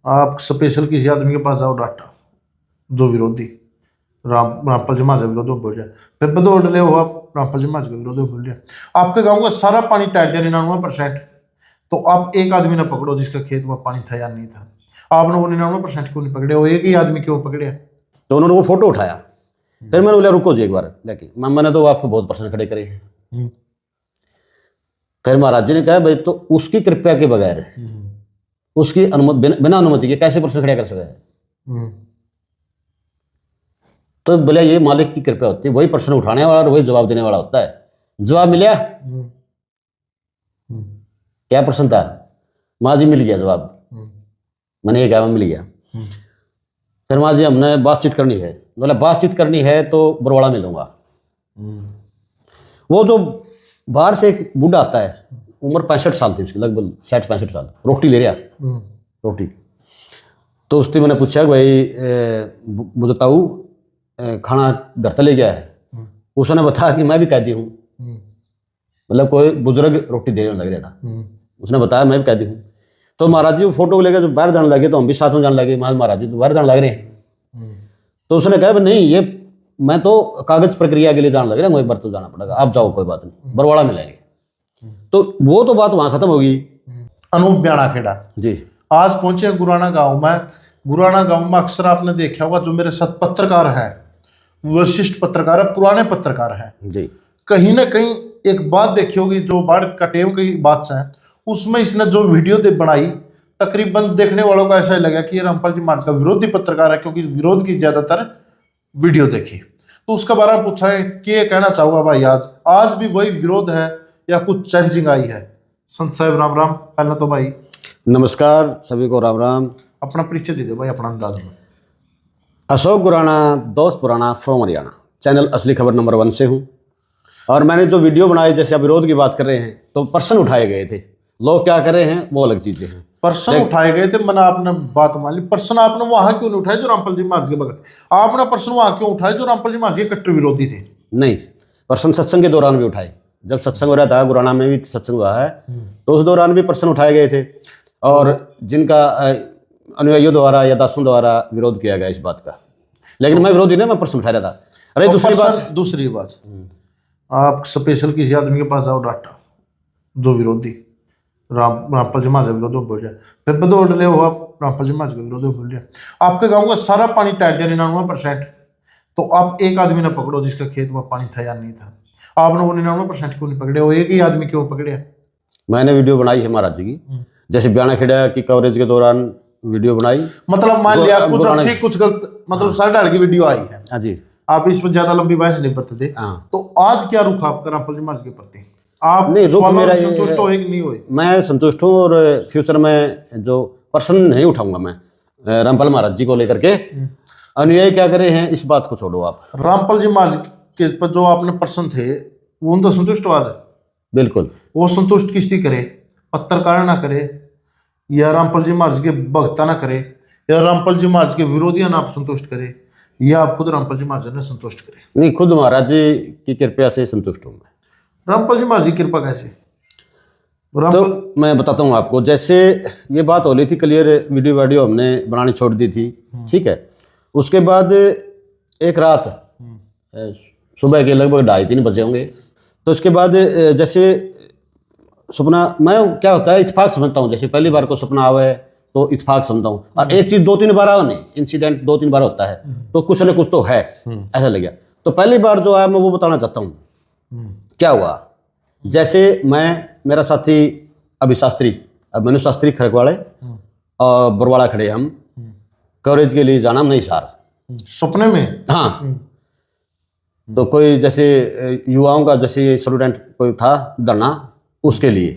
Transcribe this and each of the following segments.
आप स्पेशल किसी आदमी के पास जाओ डाटा जो विरोधी रामपाल जी महाराज विरोध में बोल जाए, फिर बदौड़ ले हो आप रामपाल जी महाराज के विरोध में बोल जाए। आपके गांव का सारा पानी तैर दिया 99%, तो आप एक आदमी ने पकड़ो जिसका खेत में पानी था या नहीं था। आपने वो 99% क्यों नहीं पकड़े, वो एक ही आदमी क्यों पकड़े? तो उन्होंने वो फोटो उठाया, फिर मैंने बोला रुको जी एक बार, लेकिन मैंने तो आपको बहुत प्रश्न खड़े करे हैं। फिर महाराज जी ने कहा भाई तो उसकी कृपया के बगैर, उसकी अनुमति बिना अनुमति के कैसे प्रश्न खड़े कर सके है? तो बोला ये मालिक की कृपया होती है, वही प्रश्न उठाने वाला और वही जवाब देने वाला होता है। जवाब मिला? क्या प्रश्न था? माँ जी मिल गया जवाब। मैंने ये कहा मिल गया। फिर माँ जी हमने बातचीत करनी है, बोला बातचीत करनी है तो बरवाड़ा मिलूंगा। वो जो बाहर से एक बूढ़ा आता है, उम्र 65 साल थी उसकी, लगभग 60-65 साल, रोटी ले रहा रोटी। तो उसने मैंने पूछा भाई मुझे ताऊ खाना घर से ले गया है? उसने बताया कि मैं भी कैदी हूँ, मतलब कोई बुजुर्ग रोटी देने लग रहा था। उसने बताया मैं भी कैदी हूँ। तो महाराज जी वो फोटो लेकर जब बाहर जाने लगे तो हम भी साथ में जाने लगे, महाराज जी तो बाहर जाने लग रहे हैं। तो उसने कहा नहीं ये मैं तो कागज प्रक्रिया के लिए जाने लग रहा हूँ, एक बार तो जाना पड़ेगा, आप जाओ कोई बात नहीं, बरवाड़ा मिलेंगे। तो वो तो बात वहां खत्म होगी। अनूप ब्याणा खेड़ा जी आज पहुंचे गुराना गांव में। गुराना गांव में अक्सर आपने देखा होगा, जो मेरे साथ पत्रकार है, वरिष्ठ पत्रकार है, पुराने पत्रकार है जी, कहीं ना कहीं एक बात देखी होगी, जो बाढ़ कटेव की बात है उसमें इसने जो वीडियो बनाई, तकरीबन देखने वालों को ऐसा ही लगा कि ये रामपाल जी महाराज का विरोधी पत्रकार है, क्योंकि विरोध की ज्यादातर वीडियो देखी। तो उसके बारे में पूछा है कि ये कहना चाहूंगा भाई आज भी वही विरोध है या कुछ चेंजिंग आई है? संत साहब राम राम। पहले तो भाई नमस्कार सभी को, राम राम। अपना परिचय दे दो भाई, अपना अंदाज में। अशोक गुराना, दोस्त पुराना, फ्रॉम हरियाणा, चैनल असली खबर नंबर 1 से हूँ। और मैंने जो वीडियो बनाई, जैसे आप विरोध की बात कर रहे हैं, तो पर्सन उठाए गए थे, लोग क्या कर रहे हैं वो अलग चीजें हैं। पर्सन उठाए गए थे, मैंने आपने बात मान ली। पर्सन आपने वहां क्यों नहीं उठाए जो रामपाल जी महाराज के भगत? आपने पर्सन वहां क्यों उठाए जो रामपाल जी महाराज के कट्टर विरोधी थे? नहीं, पर्सन सत्संग के दौरान भी उठाए, जब सत्संग हो रहा था, गुराना में भी सत्संग हुआ है, तो उस दौरान भी पर्सन उठाए गए थे, और जिनका अनुयायियों द्वारा या दासों द्वारा विरोध किया गया इस बात का। लेकिन मैं विरोधी नहीं, मैं पर्सन उठा रहा था। अरे दूसरी बात, आप स्पेशल किसी आदमी के पास जाओ डाटा जो विरोधी रामपाल जी महाराज विरोध में बोल जाए, फिर बदौड़ ले हो आप रामपाल जी महाराज के विरोध में बोल जाए। आपके गांव का सारा पानी तैर दिया 99%, तो आप एक आदमी ने पकड़ो जिसका खेत में पानी था या नहीं था। आपने वो 99% क्यों नहीं पकड़े, वो एक ही आदमी क्यों पकड़े? मैंने वीडियो बनाई है महाराज जी की, जैसे ब्याणा खेड़ा की कवरेज के दौरान वीडियो बनाई। मतलब मान लिया कुछ अच्छी कुछ गलत, मतलब सारे डाल की वीडियो आई है। हाँ जी, आप इस पर ज्यादा लंबी बहस नहीं करते थे। तो आज क्या रुख आपका रामपाल जी महाराज के प्रति? आप नहीं, रुख मेरा संतुष्ट हो कि नहीं हो? मैं संतुष्ट हूँ, और फ्यूचर में जो पर्सन नहीं उठाऊंगा मैं रामपाल महाराज जी को लेकर के। अनुयायी क्या करे हैं इस बात को छोड़ो आप। रामपाल जी महाराज के पर जो आपने पर्सन थे वो उन तो संतुष्ट हो आज? बिल्कुल। वो संतुष्ट किसकी करे? पत्रकार ना करे, या रामपाल जी महाराज के भक्ता ना करे, या रामपाल जी महाराज के विरोधियां ना आप संतुष्ट करे, या आप खुद रामपाल जी महाराज ने संतुष्ट करे? नहीं, खुद महाराज जी की कृपया से संतुष्ट हूँ मैं। रामपाल जी महाराज की कृपा कैसे? तो मैं बताता हूँ आपको। जैसे ये बात हो रही थी क्लियर, वीडियो हमने बनानी छोड़ दी थी, ठीक है। उसके बाद एक रात सुबह के लगभग 2:30-3 बजे होंगे, तो उसके बाद जैसे सपना, मैं क्या होता है इत्तेफाक समझता हूँ, जैसे पहली बार को सपना आवे तो इत्तेफाक समझता हूँ, और एक चीज 2-3 बार आओ नहीं, इंसिडेंट 2-3 बार होता है, तो कुछ न कुछ तो है, ऐसा लग गया। तो पहली बार जो है मैं वो बताना चाहता हूँ क्या हुआ। जैसे मेरा साथी अभिशास्त्री, मनु शास्त्री खरकवाड़े और बरवाड़ा खड़े, हम कवरेज के लिए जाना, हम नहीं सार सपने में। हाँ, तो कोई जैसे युवाओं का जैसे स्टूडेंट कोई था धरना, उसके लिए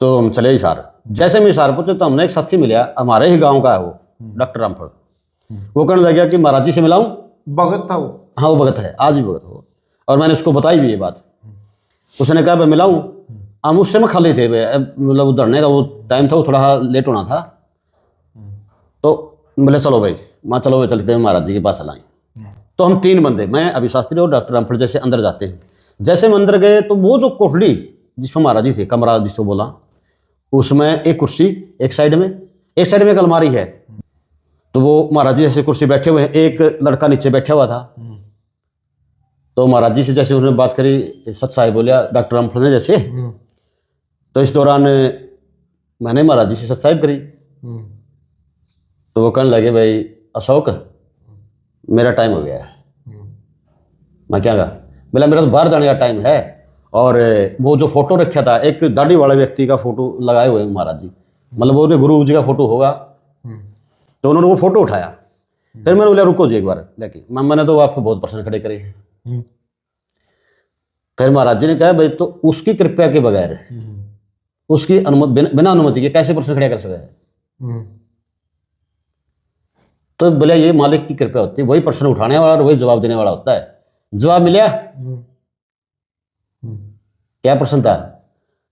तो हम चले ही सार। जैसे मैं सार पहुंचे तो हमने एक साथी मिला, हमारे ही गांव का है वो, डॉक्टर रामफल। वो कहने लग गया कि महाराज जी से मिलाऊं। भगत था वो? हाँ, वो भगत है, आज भी भगत हो, और मैंने उसको बताई भी ये बात। उसने कहा मैं मिलाऊं। हम उस समय खाली थे, मतलब धरने का वो टाइम था, वो थोड़ा लेट होना था, तो बोले चलो भाई, माँ चलो भाई चलते हैं महाराज जी के पास चलाएं। तो हम 3 बंदे, मैं अभिशास्त्री और डॉक्टर रामफल, जैसे अंदर जाते हैं। जैसे हम अंदर गए तो वो जो कोठड़ी जिसमें महाराज जी थे, कमरा जिसको बोला, उसमें एक कुर्सी एक साइड में, एक साइड में एक अलमारी है, तो वो महाराज जी जैसे कुर्सी बैठे हुए हैं, एक लड़का नीचे बैठा हुआ था। तो महाराज जी से जैसे उन्होंने बात करी, सच साहिब बोलिया डॉक्टर रामफल ने जैसे, तो इस दौरान मैंने महाराज जी से सच साहिब करी। तो वो कहने लगे, भाई अशोक मेरा टाइम हो गया है। मैं क्या कहा, बोला मेरा तो बाहर जाने का टाइम है। और वो जो फोटो रखा था, एक दाढ़ी वाले व्यक्ति का फोटो लगाए हुए हैं महाराज जी, मतलब वो गुरु जी का फोटो होगा। तो उन्होंने वो फोटो उठाया। फिर मैंने बोला रुको जी एक बार लेके, मैंने तो आपको बहुत प्रश्न खड़े करे हैं। फिर महाराज जी ने कहा, भाई तो उसकी कृपा के बगैर, उसकी अनुमति, बिना अनुमति के कैसे प्रश्न खड़े कर सकते हैं? तो बोला ये मालिक की कृपा होती है, वही प्रश्न उठाने वाला और वही जवाब देने वाला होता है। जवाब मिला? क्या प्रश्न था?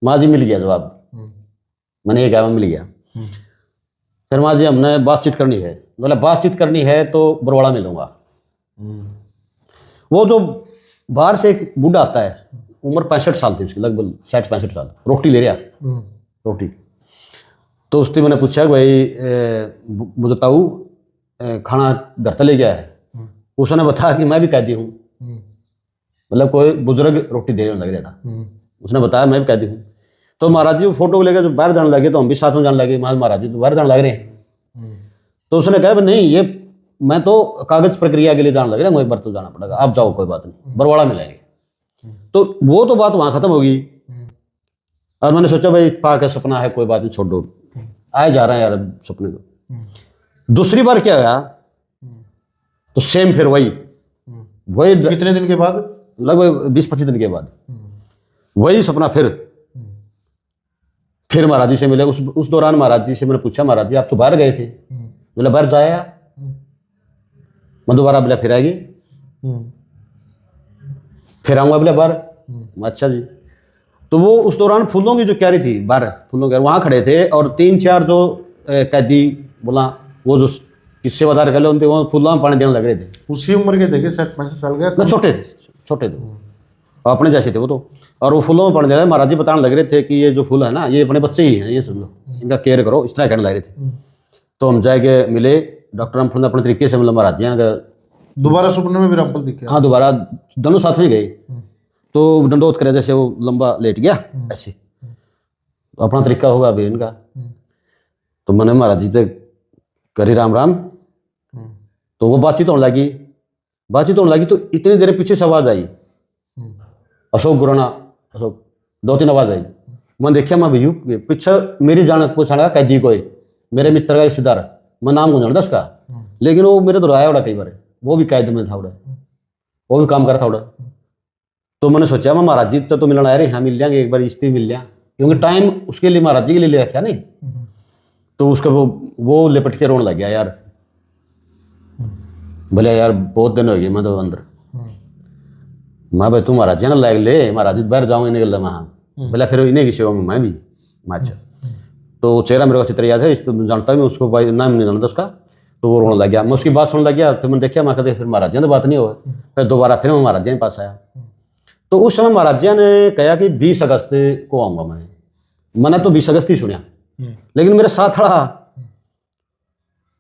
माँ जी मिल गया जवाब। मैंने ये कहा मिल गया। फिर माँ जी हमने बातचीत करनी है। बोला बातचीत करनी है तो बरवाड़ा मिलूंगा। वो जो बाहर से एक बूढ़ा आता है, उम्र 65 साल थी उसकी, लगभग 60-65 साल, रोटी ले रहा रोटी। तो उसने मैंने पूछा भाई मुझे बताऊ खाना घर से ले गया है? उसने बताया कि मैं भी कैदी हूँ, मतलब कोई बुजुर्ग रोटी देने लग रहा था। उसने बताया मैं भी कैदी हूँ। तो महाराज जी वो फोटो लेकर जब बाहर जाने लगे तो हम भी साथ में जाने लगे। महाराज जी तो बाहर जाने लग रहे हैं। तो उसने कहा नहीं, ये मैं तो कागज प्रक्रिया के लिए जाने लग रहा हूँ, एक बार तो जाना पड़ेगा, आप जाओ कोई बात नहीं, बरवाड़ा मिलेंगे। तो वो तो बात वहां खत्म होगी। और मैंने सोचा भाई पाक है, सपना है, कोई बात नहीं, छोड़ दो, आए जा रहे हैं यार सपने को। दूसरी बार क्या हुआ, तो सेम फिर वही कितने दिन के बाद? लगभग 20-25 दिन के बाद वही सपना। फिर महाराज जी से मिले। उस दौरान महाराज जी से मैंने पूछा, महाराज जी आप तो बाहर गए थे? बोला बाहर जाया, मैं दोबारा बोला फिर आएगी, फिर आऊंगा बोला बाहर। अच्छा जी। तो वो उस दौरान फूलों की जो क्यारी थी, बाहर फूलों की वहां खड़े थे, और 3-4 जो कैदी बोला वो जो सेवादार गले उनके वहाँ फूलों में पानी देने लग रहे थे। उसी उम्र के थे कि 60-65 साल के? ना छोटे थे, अपने जैसे थे वो तो। और वो फूलों में पानी दे रहे, महाराज जी बताने लग रहे थे कि ये जो फूल है ना, ये अपने बच्चे ही हैं, ये समझो, इनका केयर करो, इस तरह कहने लग रहे थे। तो हम जाके मिले, डॉक्टर रामफल ने अपने तरीके से मतलब महाराज जी दोबारा सपने में भी रामफल दिखे? हाँ, दोबारा दोनों साथ में गए। तो दंडोत करे, जैसे वो लंबा लेट गया ऐसे, तो अपना तरीका होगा अभी इनका। तो मैंने महाराज जी से करी राम राम। तो वो बातचीत होने लगी। तो इतनी देर पीछे से आवाज आई, अशोक गुराना, अशोक, 2-3 आवाज आई। मैं देखा, मैं भैया पीछे मेरी जान पहचाना कैदी कोई, मेरे मित्र का रिश्तेदार, मैं नाम को जानता उसका, लेकिन वो मेरे तो आया उड़ा कई बार, वो भी कैद में था उड़ा, वो भी काम कर था उड़ा। तो मैंने सोचा मैं महाराज जी तो मिलना आया, हाँ मिल जाएंगे एक बार, इस्ती मिल जाए, क्योंकि टाइम उसके लिए महाराज जी के लिए ले रखा नहीं। तो उसका वो लिपट के रोने लग गया यार। बोले यार बहुत दिन हो गए मैं तो अंदर। मैं भाई तू महाराज जी ना लाग ले, महाराज जी बाहर जाऊँ इन्हें गल मैं। बोला फिर इन्हें की सेवा में मैं भी। अच्छा। तो चेहरा मेरे को अच्छी तरह याद है, इस तो जानता हूँ मैं उसको, भाई नाम नहीं जानता उसका। तो वो रोने लग गया, मैं उसकी बात सुनने लग गया। तो मैंने देखा, मैं कहते फिर महाराज जी ने बात नहीं हुआ। फिर दोबारा फिर मैं महाराज जी के पास आया। तो उस समय महाराज जी ने कहा कि 20 अगस्त को आऊँगा मैं। मैंने तो 20 अगस्त ही सुना, लेकिन मेरे साथ खड़ा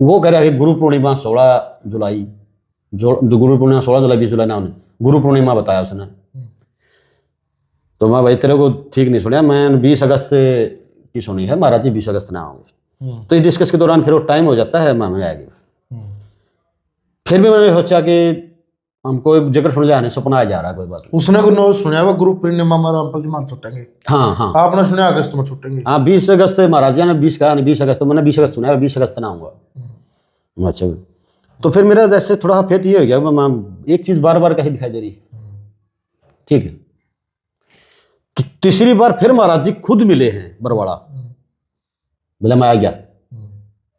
वो कह रहा है कि गुरु पूर्णिमा 16 जुलाई, जो गुरु पूर्णिमा 16 जुलाई 20 जुलाई ना, उन्हें गुरु पूर्णिमा बताया उसने। तो मैं भाई तेरे को ठीक नहीं सुनिया, मैं 20 अगस्त की सुनी है, महाराज जी 20 अगस्त ना आऊँगे। तो इस डिस्कस के दौरान फिर वो टाइम हो जाता है, मैं आएगी। फिर भी मैंने सोचा कि हमको जिक्र सुन जाने सपना आ जा रहा है, कोई बात नहीं। उसने को सुना हुआ गुरु पूर्णिमा में रामफल जी मान छुटेंगे? हाँ, आपने सुना अगस्त में छुटेंगे? हाँ, 20 अगस्त महाराज जी ने 20 कहा, 20 अगस्त, मैंने 20 अगस्त सुना है, 20 अगस्त ना आऊँगा। अच्छा। तो फिर मेरा जैसे थोड़ा फेत ये हो गया, मैं एक चीज बार बार कहीं दिखाई दे रही है, ठीक है। तो तीसरी बार फिर महाराज जी खुद मिले हैं बरवाड़ा। बोले मैं आ गया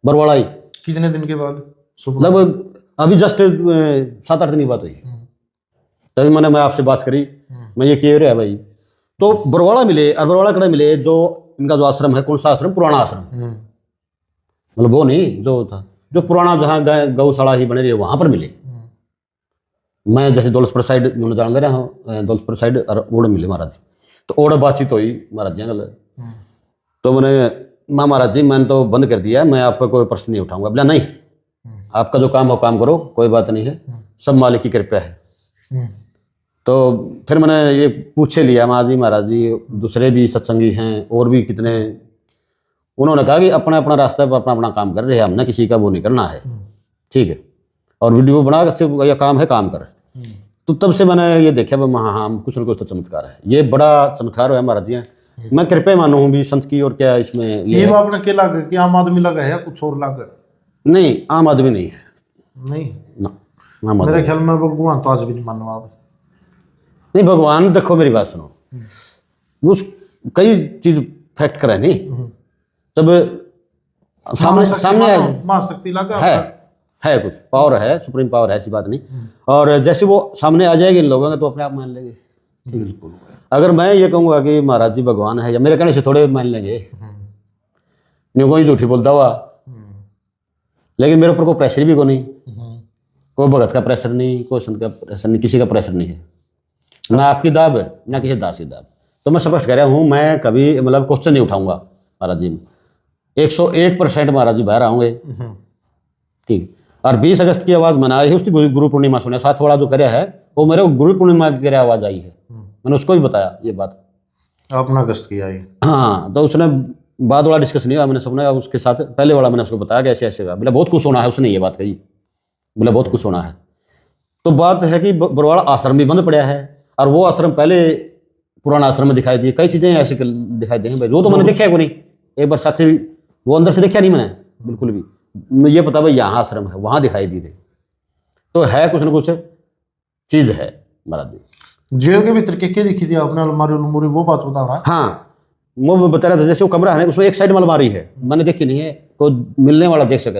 बरवाड़ा ही। कितने दिन के बाद? लगभग अभी जस्ट 7-8 दिन की बात हुई। तभी मैं आपसे बात करी, मैं ये कह रहा है भाई। तो बरवाड़ा मिले, और बरवाड़ा कड़ा मिले, जो इनका जो आश्रम है, कौन सा आश्रम? पुराना आश्रम, मतलब वो नहीं जो था, जो पुराना जहाँ गौशाला ही बने रही है, वहां पर मिले। मैं जैसे दौलतपुर साइड जान ले रहा हूँ, दौलतपुर साइड और ओड़ मिले महाराज जी। तो ओड़ बातचीत हुई महाराज जी गल। तो मैंने माँ महाराज जी मैंने तो बंद कर दिया है, मैं आप पर कोई प्रश्न नहीं उठाऊंगा। बोला नहीं, आपका जो काम हो काम करो, कोई बात नहीं है, सब मालिक की कृपा है। तो फिर मैंने ये पूछे लिया महाराज जी दूसरे भी सत्संगी हैं और भी कितने, उन्होंने कहा कि अपना अपना रास्ता पर अपना अपना काम कर रहे हैं, हमने किसी का वो नहीं करना है, ठीक है, और वीडियो बना अच्छे या काम है काम कर। तो तब से मैंने ये देखा भाई हाँ कुछ ना कुछ तो चमत्कार है, ये बड़ा चमत्कार है महाराज जी। मैं कृपया मानू हूँ भी संत की, और क्या इसमें ये आपने क्या लगा कि आम आदमी लगा है या कुछ और लगा? नहीं, आम आदमी नहीं है, नहीं ना मेरे ख्याल में भगवान तो आज भी नहीं मानो आप। नहीं, भगवान देखो मेरी बात सुनो, उस कई चीज फैक्ट करे नहीं, जब सामने महाशक्ति लगा है कुछ पावर है, सुप्रीम पावर है, ऐसी बात नहीं। और जैसे वो सामने आ जाएगी इन लोगों ने तो अपने आप मान लेंगे। बिल्कुल। अगर मैं ये कहूँगा कि महाराज जी भगवान है, या मेरे कहने से थोड़े मान लेंगे, नहीं कोई झूठी बोलता हुआ, लेकिन मेरे ऊपर कोई प्रेशर भी को नहीं, कोई भगत का प्रेशर नहीं, कोई संत का प्रेशर नहीं, किसी का प्रेशर नहीं है, ना आपकी दाब है ना किसी दास की दाब। तो मैं स्पष्ट कह रहा हूँ, मैं कभी मतलब क्वेश्चन नहीं उठाऊंगा महाराज जी, 101% महाराज जी बाहर आऊँगे, ठीक। और 20 अगस्त की आवाज़ मैंने आई है, उसकी गुरु पूर्णिमा सुना, साथ वाला जो करया है वो मेरे को गुरु पूर्णिमा की आवाज़ आई है, मैंने उसको भी बताया ये बात, अपना अगस्त की आई। हाँ, तो उसने बाद वाला डिस्कस नहीं हुआ, मैंने सुना उसके साथ पहले वाला मैंने उसको बताया कि ऐसे ऐसे हुआ, बोला बहुत कुछ होना है, उसने ये बात कही, बोला बहुत कुछ होना है। तो बात है कि बरवाड़ा आश्रम भी बंद पड़ा है, और वो आश्रम पहले पुराना आश्रम में दिखाई दिए, कई चीज़ें ऐसी दिखाई देंगे भाई, वो तो मैंने देखा को नहीं, एक बार साथ से वो अंदर से देखा नहीं मैंने बिल्कुल भी, ये पता भाई यहाँ आश्रम है, वहाँ दिखाई दी थे, तो है कुछ ना कुछ चीज़ है महाराज जी। जेल के भीतर के दिखी थी आपने, अलमारी उलमारी, वो बात बता रहा? हाँ, वो बता रहा था, जैसे वो कमरा है ना, उसमें एक साइड में अलमारी है, मैंने देखी नहीं है, कोई मिलने वाला देख सके,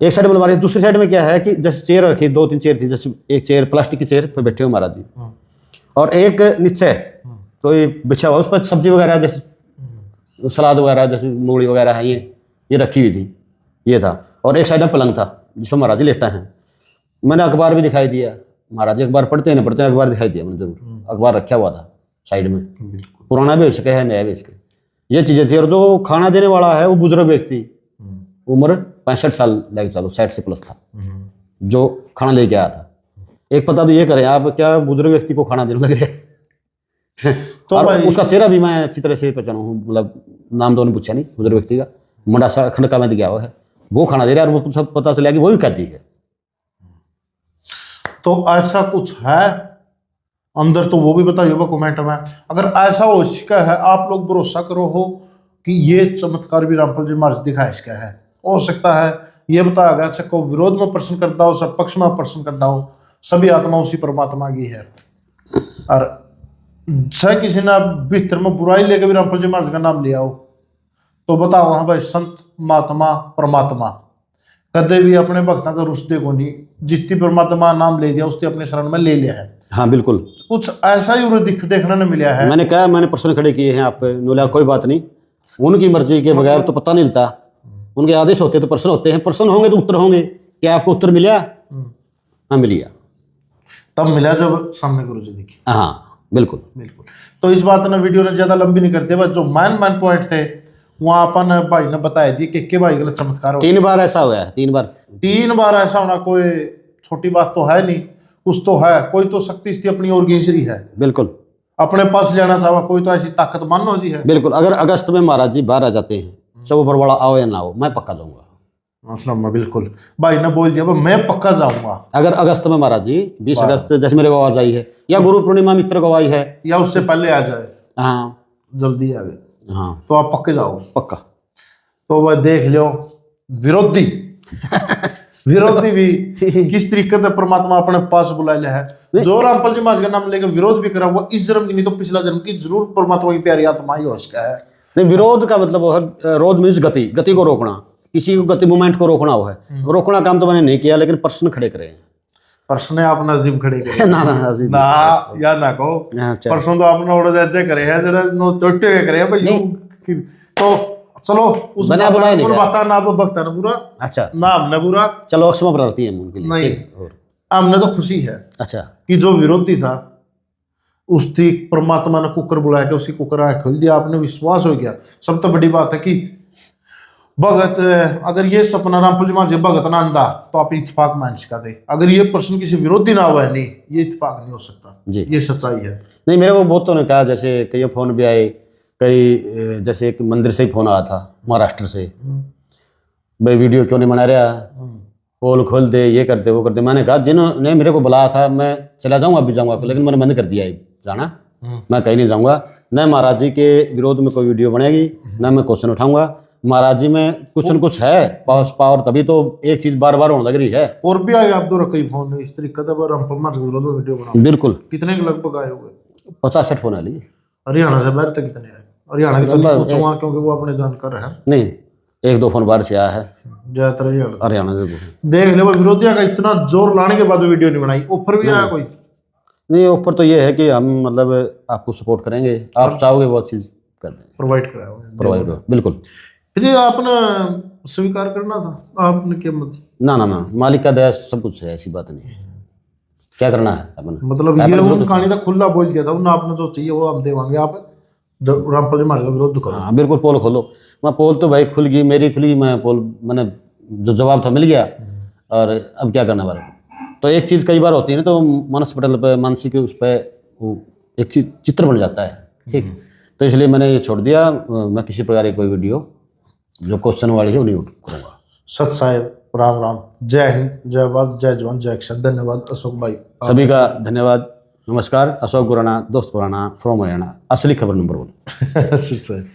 एक साइड में अलमारी, दूसरी साइड में क्या है कि जैसे चेयर रखी, 2-3 चेयर थी, जैसे एक चेयर प्लास्टिक की चेयर पर बैठे हो महाराज जी, और एक नीचे कोई बिछा हुआ, उस पर सब्जी वगैरह जैसे सलाद वगैरह जैसे मूली वगैरह है, ये रखी हुई थी, ये था, और एक साइड में पलंग था जिसमें महाराज जी लेटा है। मैंने अखबार भी दिखाई दिया, महाराज जी अखबार पढ़ते हैं अखबार दिखाई दिया मैंने, जरूर अखबार रखा हुआ था साइड में, पुराना भी हो सके है नया भी हो सके, ये चीज़ें थी। और जो खाना देने वाला है वो बुजुर्ग व्यक्ति, उम्र 65 साल लेके चलो, 60 से प्लस था, जो खाना लेके आया था। एक पता तो ये करें आप, क्या बुजुर्ग व्यक्ति को खाना देने लग रहे तो और उसका चेहरा भी मैं अच्छी तरह से पहचाना हूँ, मतलब नाम तो उन्होंने पूछा नहीं बुजुर्ग व्यक्ति का, मंडासा खंडका में गया हुआ है, वो खाना दे रहा है, और वो सब पता चला कि वो भी कैदी है। तो ऐसा कुछ है अंदर, तो वो भी बताइए कमेंट में। अगर ऐसा हो सका है, आप लोग भरोसा करो हो कि ये चमत्कार भी रामपाल जी महाराज दिखा इसका है, हो सकता है ये बताया गया, अच्छा को विरोध में प्रश्न करता हो, सब पक्ष में प्रश्न करता हो, सभी आत्मा उसी परमात्मा की है। और किसी ने भीतर में बुराई लेकर भी रामपाल जी महाराज का नाम लिया हो तो बताओ, हाँ भाई संत महात्मा परमात्मा कदे भी अपने भक्तों का रुष्दे को नहीं, जितनी परमात्मा नाम ले दिया उसने अपने शरण में ले लिया है। हाँ बिल्कुल, कुछ ऐसा ही देखने ने मिला है। मैंने कहा, मैंने प्रश्न खड़े किए हैं आप पे, कोई बात नहीं, उनकी मर्जी के बगैर तो पता नहीं चलता, उनके आदेश होते तो प्रश्न होते हैं, प्रश्न होंगे तो उत्तर होंगे। क्या आपको उत्तर मिला? हाँ मिल गया, तब मिला जब सामने गुरु जी दिखे। हाँ बिल्कुल बिल्कुल। तो इस बात ने वीडियो ने ज्यादा लंबी नहीं करते, बस जो मैन पॉइंट थे वहां अपन भाई ने बताया दिए कि भाई गलत चमत्कार हो। 3 बार ऐसा हुआ है, 3 बार ऐसा होना कोई छोटी बात तो है नहीं, कुछ तो है, कोई तो शक्ति इसकी अपनी और गींचरी है, बिल्कुल अपने पास लेना चाहा, कोई तो ऐसी ताकत मानो जी है। बिल्कुल। अगर अगस्त में महाराज जी बाहर आ जाते हैं, सब बरवाड़ा आओ या ना हो, मैं पक्का जाऊंगा। बिल्कुल भाई ने बोल दिया मैं पक्का जाऊंगा। अगर अगस्त में महाराज जी 20 अगस्त जैसे मेरे को आवाज आई है, या गुरु पूर्णिमा मित्र को आई है, या उससे पहले आ जाए, हाँ जल्दी आ गए, हाँ तो आप पक्के जाओ, पक्का। तो वह देख लो विरोधी भी किस तरीके से परमात्मा अपने पास बुला लिया है। जो रामपाल जी महाराज का नाम लेकर विरोध भी करा वो इस जन्म की नहीं तो पिछला जन्म की जरूर परमात्मा की प्यारी आत्मा ही हो उसका है। नहीं, विरोध का मतलब वो है, रोध मीन्स गति को रोकना, किसी को गति मूवमेंट को रोकना वो है। रोकना काम तो मैंने नहीं किया, लेकिन प्रश्न खड़े करे हैं। प्रश्न आपने अजीब खड़े करे ना या ना कहो, प्रश्न तो आपने ओढ़ जैसे करे हैं, जरा नो टोटे करे हैं भाई। तो चलो उस बना बुलाए नहीं बाता ना बकता ना बुरा, अच्छा ना हमने बुरा, चलो अक्षमा प्रार्थी है उनके लिए, नहीं हमने तो खुशी है अच्छा कि जो विरोधी था उसकी परमात्मा ने कुकर बुलाया के उसकी कुकर आँख खोल दिया, आपने विश्वास हो गया। सब तो बड़ी बात है कि भगत, अगर ये सपना रामपाल जी महाराज भगत ना आंदा तो आप इत्तेफाक मान दे, अगर ये प्रश्न किसी विरोधी ना हुआ है नहीं, ये इत्तेफाक नहीं हो सकता जी। ये सच्चाई है। नहीं, मेरे को बहुतों ने कहा, जैसे कई फ़ोन भी आए, कई जैसे एक मंदिर से ही फ़ोन आया था महाराष्ट्र से, भाई वीडियो क्यों नहीं बना रहा, पोल खोल दे, ये कर दे, वो कर दे। मैंने कहा जिन्होंने मेरे को बुलाया था मैं चला जाऊँगा, अभी जाऊँगा, लेकिन मैंने बंद कर दिया है जाना, मैं कहीं नहीं जाऊँगा। न महाराज जी के विरोध में कोई वीडियो बनेगी, न मैं क्वेश्चन उठाऊँगा। महाराज जी में कुछ न कुछ है पावर, तभी तो एक चीज़ बार बार होने लग रही है। और भी आए आप दो कई फोन इस तरीके का रामपाल महाराज के विरोध में वीडियो बना, बिल्कुल। कितने के लगभग आए होंगे? 50-60 फ़ोन आ लिए। हरियाणा से बाहर तक कितने आए? हरियाणा के तो नहीं पूछूंगा क्योंकि वो अपने जानकार है। नहीं, 1-2 फ़ोन बाहर से आया है ज्यादातर हरियाणा से। देख ले, वो विरोधियों का इतना जोर लाने के बाद वीडियो नहीं बनाई। ऑफर भी आया कोई? नहीं, ऑफर तो ये है कि हम मतलब आपको सपोर्ट करेंगे, आप चाहोगे वो चीज़ कर देंगे, प्रोवाइड कराया प्रोवाइड हो। बिल्कुल। फिर ये आपने स्वीकार करना था, आपने क्या ना, मालिक का दया सब कुछ है, ऐसी बात नहीं है। क्या करना है अपने, मतलब ये उन कहानी का खुला बोल दिया था उन्होंने, आपने जो चाहिए वो हम देवांगे, आप जो रामपाल जी महाराज का विरोध करो। हाँ बिल्कुल, पोल खोलो। मैं पोल तो भाई खुल गई, मेरी खुली, मैं पोल मैंने जो जवाब था मिल गया, और अब क्या करना वाला। तो एक चीज़ कई बार होती है ना, तो मानस पटल पे, मानसिक उस पर वो एक चीज चित्र बन जाता है, ठीक। तो इसलिए मैंने ये छोड़ दिया, मैं किसी प्रकार की कोई वीडियो जो क्वेश्चन वाली है वो नहीं करूँगा। सत साहेब, राम राम, जय हिंद, जय भारत, जय जवान, जय किसान। धन्यवाद अशोक भाई, सभी का धन्यवाद। नमस्कार, अशोक गुराना, दोस्त पुराना, फ्रॉम हरियाणा, असली खबर नंबर 1। सत साहेब।